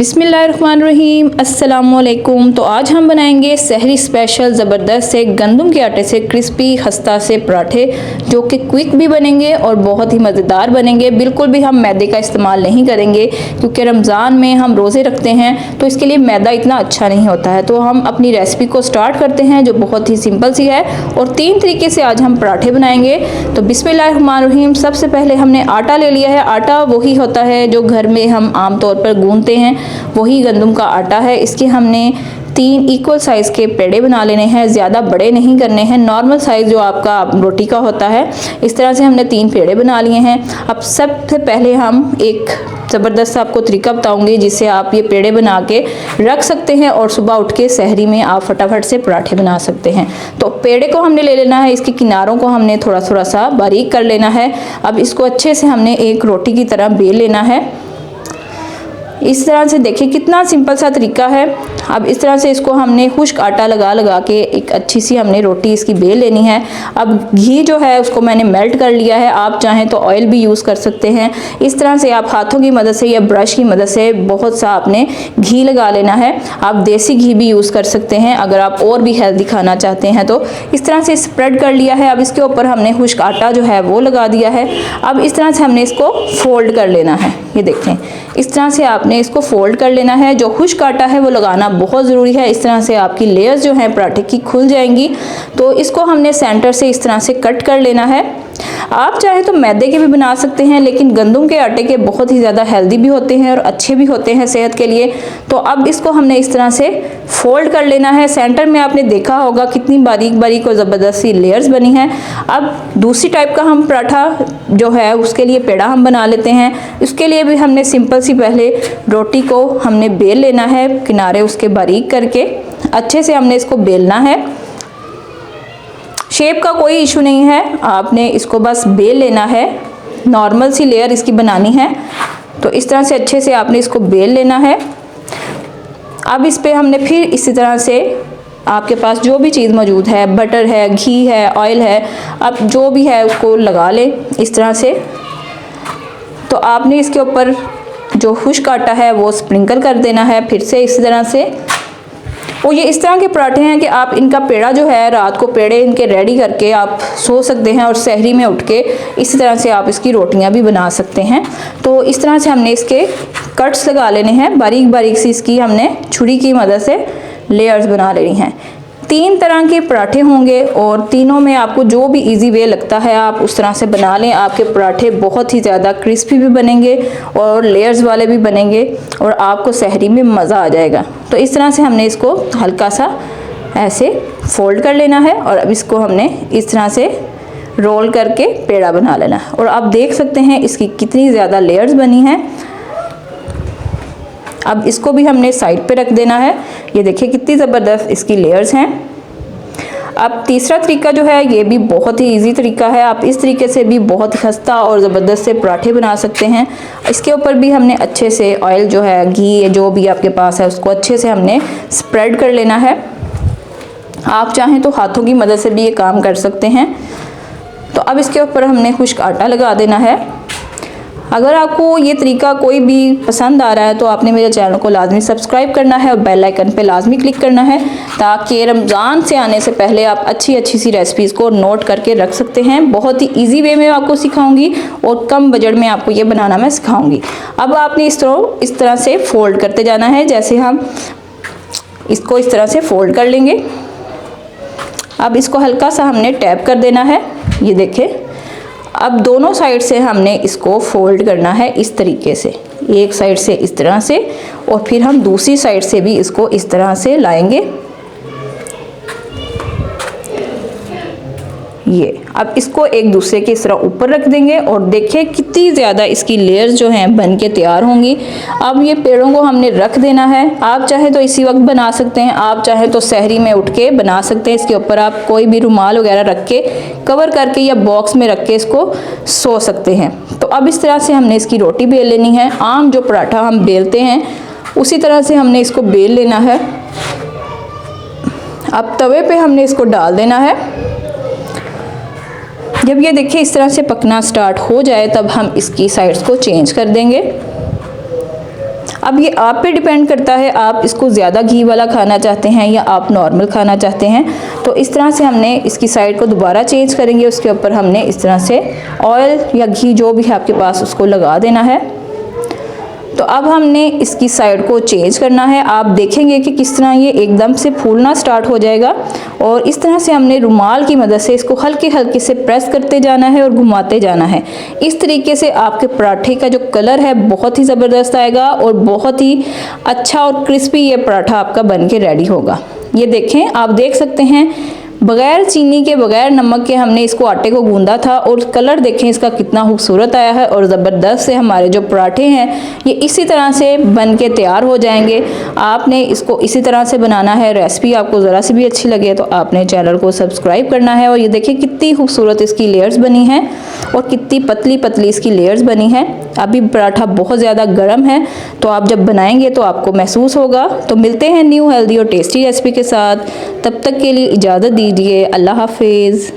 बिस्मिल्लाहिर्रहमानिर्रहीम अस्सलामुअलैकुम। तो आज हम बनाएंगे सहरी स्पेशल ज़बरदस्त से गंदम के आटे से क्रिस्पी खस्ता से पराठे, जो कि क्विक भी बनेंगे और बहुत ही मज़ेदार बनेंगे। बिल्कुल भी हम मैदे का इस्तेमाल नहीं करेंगे क्योंकि रमज़ान में हम रोज़े रखते हैं तो इसके लिए मैदा इतना अच्छा नहीं होता है। तो हम अपनी रेसिपी को स्टार्ट करते हैं जो बहुत ही सिंपल सी है और 3 तरीके से आज हम पराठे बनाएंगे। तो बिस्मिल्लाहिर्रहमानिर्रहीम। सबसे पहले हमने आटा ले लिया है। आटा वही होता है जो घर में हम आम तौर पर गूंथते हैं, वही गंदम का आटा है। इसके हमने 3 इक्वल साइज़ के पेड़े बना लेने हैं, ज़्यादा बड़े नहीं करने हैं, नॉर्मल साइज़ जो आपका रोटी का होता है इस तरह से हमने 3 पेड़े बना लिए हैं। अब सबसे पहले हम एक ज़बरदस्त आपको तरीका बताऊंगी जिससे आप ये पेड़े बना के रख सकते हैं और सुबह उठ के सहरी में आप फटाफट से पराठे बना सकते हैं। तो पेड़े को हमने ले लेना है, इसके किनारों को हमने थोड़ा थोड़ा सा बारीक कर लेना है। अब इसको अच्छे से हमने एक रोटी की तरह बेल लेना है। इस तरह से देखिए कितना सिंपल सा तरीका है। अब इस तरह से इसको हमने खुश्क आटा लगा लगा के एक अच्छी सी हमने रोटी इसकी बेल लेनी है। अब घी जो है उसको मैंने मेल्ट कर लिया है, आप चाहें तो ऑयल भी यूज़ कर सकते हैं। इस तरह से आप हाथों की मदद से या ब्रश की मदद से बहुत सा आपने घी लगा लेना है। आप देसी घी भी यूज़ कर सकते हैं अगर आप और भी हेल्दी खाना चाहते हैं तो। इस तरह से स्प्रेड कर लिया है। अब इसके ऊपर हमने खुश्क आटा जो है वो लगा दिया है। अब इस तरह से हमने इसको फोल्ड कर लेना है। ये देखें इस तरह से आपने इसको फोल्ड कर लेना है। जो खुश्क आटा है वो लगाना बहुत ज़रूरी है। इस तरह से आपकी लेयर्स जो हैं पराठे की खुल जाएंगी। तो इसको हमने सेंटर से इस तरह से कट कर लेना है। आप चाहे तो मैदे के भी बना सकते हैं, लेकिन गंदम के आटे के बहुत ही ज़्यादा हेल्दी भी होते हैं और अच्छे भी होते हैं सेहत के लिए। तो अब इसको हमने इस तरह से फोल्ड कर लेना है। सेंटर में आपने देखा होगा कितनी बारीक बारीक और ज़बरदस्त सी लेयर्स बनी हैं। अब दूसरी टाइप का हम पराठा जो है उसके लिए पेड़ा हम बना लेते हैं। इसके लिए भी हमने सिंपल सी पहले रोटी को हमने बेल लेना है, किनारे उसके बारीक करके अच्छे से हमने इसको बेलना है। शेप का कोई इशू नहीं है, आपने इसको बस बेल लेना है। नॉर्मल सी लेयर इसकी बनानी है। तो इस तरह से अच्छे से आपने इसको बेल लेना है। अब इस पे हमने फिर इसी तरह से आपके पास जो भी चीज़ मौजूद है, बटर है, घी है, ऑयल है, अब जो भी है उसको लगा लें इस तरह से। तो आपने इसके ऊपर जो खुश्क आटा है वो स्प्रिंकल कर देना है फिर से इसी तरह से। और ये इस तरह के पराठे हैं कि आप इनका पेड़ा जो है रात को पेड़े इनके रेडी करके आप सो सकते हैं और सहरी में उठ के इसी तरह से आप इसकी रोटियां भी बना सकते हैं। तो इस तरह से हमने इसके कट्स लगा लेने हैं, बारीक बारीक सी इसकी हमने छुरी की मदद से लेयर्स बना लेनी हैं। 3 तरह के पराठे होंगे और तीनों में आपको जो भी इजी वे लगता है आप उस तरह से बना लें। आपके पराठे बहुत ही ज़्यादा क्रिस्पी भी बनेंगे और लेयर्स वाले भी बनेंगे और आपको सहरी में मज़ा आ जाएगा। तो इस तरह से हमने इसको हल्का सा ऐसे फोल्ड कर लेना है और अब इसको हमने इस तरह से रोल करके पेड़ा बना लेना है। और आप देख सकते हैं इसकी कितनी ज़्यादा लेयर्स बनी हैं। अब इसको भी हमने साइड पे रख देना है। ये देखिए कितनी ज़बरदस्त इसकी लेयर्स हैं। अब तीसरा तरीका जो है ये भी बहुत ही इजी तरीका है। आप इस तरीके से भी बहुत ही खस्ता और ज़बरदस्त से पराठे बना सकते हैं। इसके ऊपर भी हमने अच्छे से ऑयल जो है, घी जो भी आपके पास है उसको अच्छे से हमने स्प्रेड कर लेना है। आप चाहें तो हाथों की मदद से भी ये काम कर सकते हैं। तो अब इसके ऊपर हमने खुश्क आटा लगा देना है। अगर आपको ये तरीका कोई भी पसंद आ रहा है तो आपने मेरे चैनल को लाजमी सब्सक्राइब करना है और बेल आइकन पे लाजमी क्लिक करना है ताकि रमज़ान से आने से पहले आप अच्छी अच्छी सी रेसिपीज़ को नोट करके रख सकते हैं। बहुत ही इजी वे में आपको सिखाऊंगी और कम बजट में आपको ये बनाना मैं सिखाऊंगी। अब आपने इस तरह से फोल्ड करते जाना है। जैसे हम इसको इस तरह से फोल्ड कर लेंगे। अब इसको हल्का सा हमने टैप कर देना है। ये देखें अब दोनों साइड से हमने इसको फोल्ड करना है इस तरीके से, एक साइड से इस तरह से और फिर हम दूसरी साइड से भी इसको इस तरह से लाएंगे। ये अब इसको एक दूसरे के इस तरह ऊपर रख देंगे और देखिए कितनी ज़्यादा इसकी लेयर्स जो हैं बन के तैयार होंगी। अब ये पेड़ों को हमने रख देना है। आप चाहे तो इसी वक्त बना सकते हैं, आप चाहे तो सहरी में उठ के बना सकते हैं। इसके ऊपर आप कोई भी रुमाल वगैरह रख के कवर करके या बॉक्स में रख के इसको सो सकते हैं। तो अब इस तरह से हमने इसकी रोटी बेल लेनी है। आम जो पराठा हम बेलते हैं उसी तरह से हमने इसको बेल लेना है। अब तवे पे हमने इसको डाल देना है। जब ये देखिए इस तरह से पकना स्टार्ट हो जाए तब हम इसकी साइड्स को चेंज कर देंगे। अब ये आप पे डिपेंड करता है, आप इसको ज़्यादा घी वाला खाना चाहते हैं या आप नॉर्मल खाना चाहते हैं। तो इस तरह से हमने इसकी साइड को दोबारा चेंज करेंगे, उसके ऊपर हमने इस तरह से ऑयल या घी जो भी है आपके पास उसको लगा देना है। तो अब हमने इसकी साइड को चेंज करना है। आप देखेंगे कि किस तरह ये एकदम से फूलना स्टार्ट हो जाएगा और इस तरह से हमने रुमाल की मदद से इसको हल्के हल्के से प्रेस करते जाना है और घुमाते जाना है। इस तरीके से आपके पराठे का जो कलर है बहुत ही ज़बरदस्त आएगा और बहुत ही अच्छा और क्रिस्पी ये पराठा आपका बन के रेडी होगा। ये देखें, आप देख सकते हैं बगैर चीनी के बगैर नमक के हमने इसको आटे को गूंदा था और कलर देखें इसका कितना खूबसूरत आया है और ज़बरदस्त से हमारे जो पराठे हैं ये इसी तरह से बन के तैयार हो जाएंगे। आपने इसको इसी तरह से बनाना है। रेसिपी आपको ज़रा सी भी अच्छी लगे तो आपने चैनल को सब्सक्राइब करना है। और ये देखिए कितनी खूबसूरत इसकी लेयर्स बनी हैं और कितनी पतली पतली इसकी लेयर्स बनी हैं। अभी पराठा बहुत ज़्यादा गर्म है तो आप जब बनाएंगे तो आपको महसूस होगा। तो मिलते हैं न्यू हेल्दी और टेस्टी रेसिपी के साथ, तब तक के लिए इजाज़त दीजिए। अल्लाह हाफिज़।